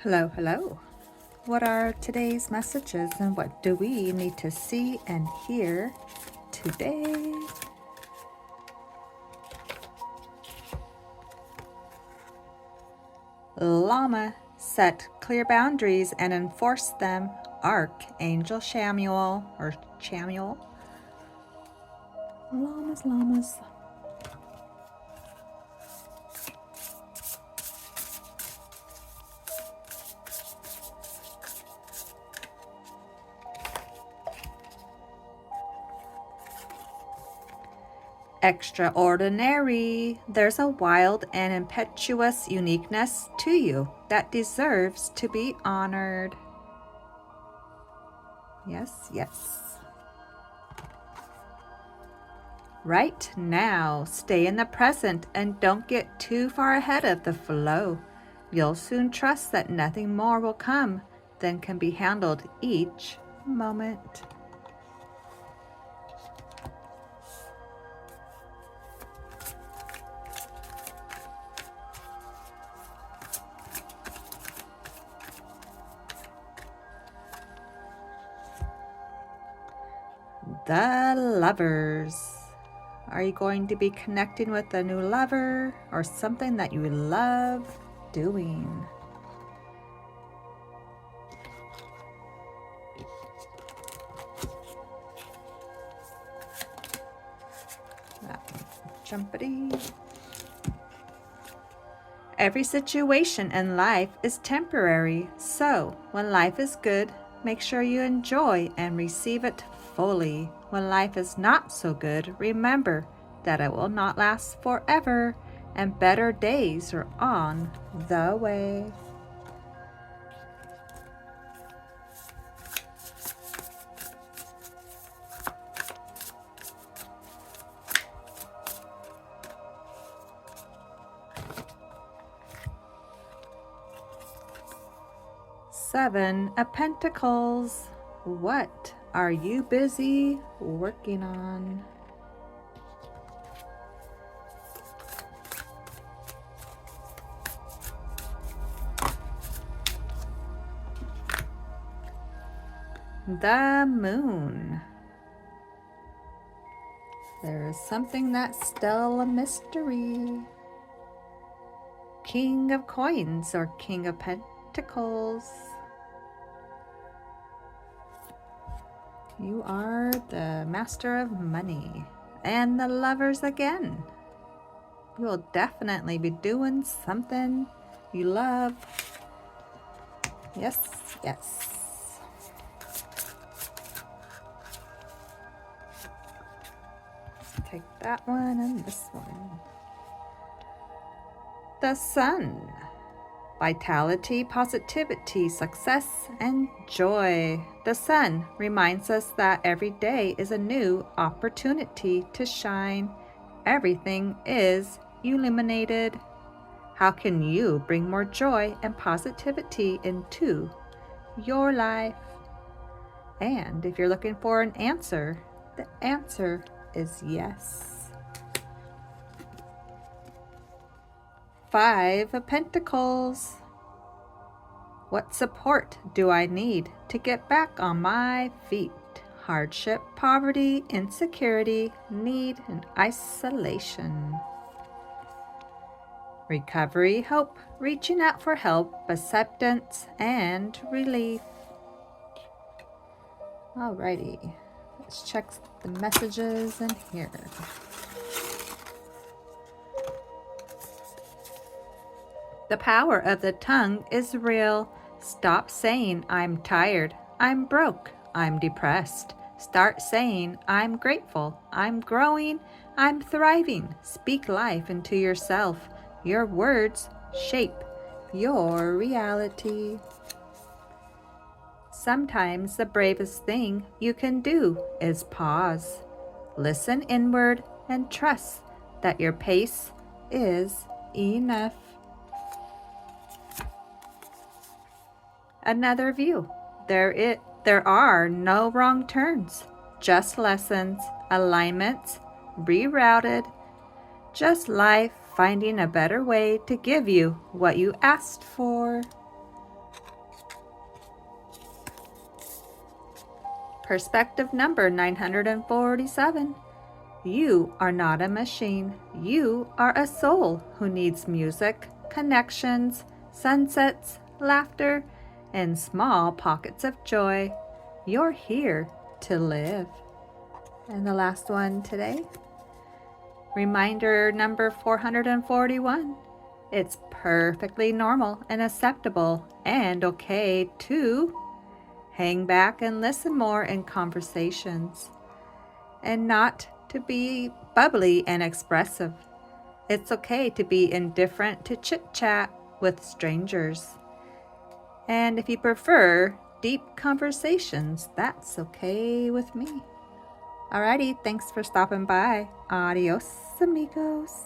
Hello, hello. What are today's messages and what do we need to see and hear today? Llama, set clear boundaries and enforce them. Archangel Shamuel or Chamuel. Llamas. Extraordinary. There's a wild and impetuous uniqueness to you that deserves to be honored. Yes, yes. Right now, stay in the present and don't get too far ahead of the flow. You'll soon trust that nothing more will come than can be handled each moment. The Lovers. Are you going to be connecting with a new lover or something that you love doing? Jumpity. Every situation in life is temporary, so when life is good, make sure you enjoy and receive it fully. When life is not so good, remember that it will not last forever and better days are on the way. Seven of Pentacles. What are you busy working on? The Moon. There is something that's still a mystery. King of Coins or King of Pentacles. You are the Master of Money. And the Lovers again. You will definitely be doing something you love. Yes, yes. Take that one and this one. The Sun. Vitality, positivity, success, and joy. The sun reminds us that every day is a new opportunity to shine. Everything is illuminated. How can you bring more joy and positivity into your life? And if you're looking for an answer, the answer is yes. Five of Pentacles. What support do I need to get back on my feet? Hardship, poverty, insecurity, need, and isolation. Recovery, hope, reaching out for help, acceptance, and relief. Alrighty, let's check the messages in here. The power of the tongue is real. Stop saying, I'm tired, I'm broke, I'm depressed. Start saying, I'm grateful, I'm growing, I'm thriving. Speak life into yourself. Your words shape your reality. Sometimes the bravest thing you can do is pause. Listen inward and trust that your pace is enough. Another view. There are no wrong turns, just lessons, alignments, rerouted, just life finding a better way to give you what you asked for. Perspective number 947. You are not a machine. You are a soul who needs music, connections, sunsets, laughter, and small pockets of joy. You're here to live. And the last one today. Reminder number 441. It's perfectly normal and acceptable and okay to hang back and listen more in conversations, and not to be bubbly and expressive. It's okay to be indifferent to chit-chat with strangers. And if you prefer deep conversations, that's okay with me. Alrighty, thanks for stopping by. Adios, amigos.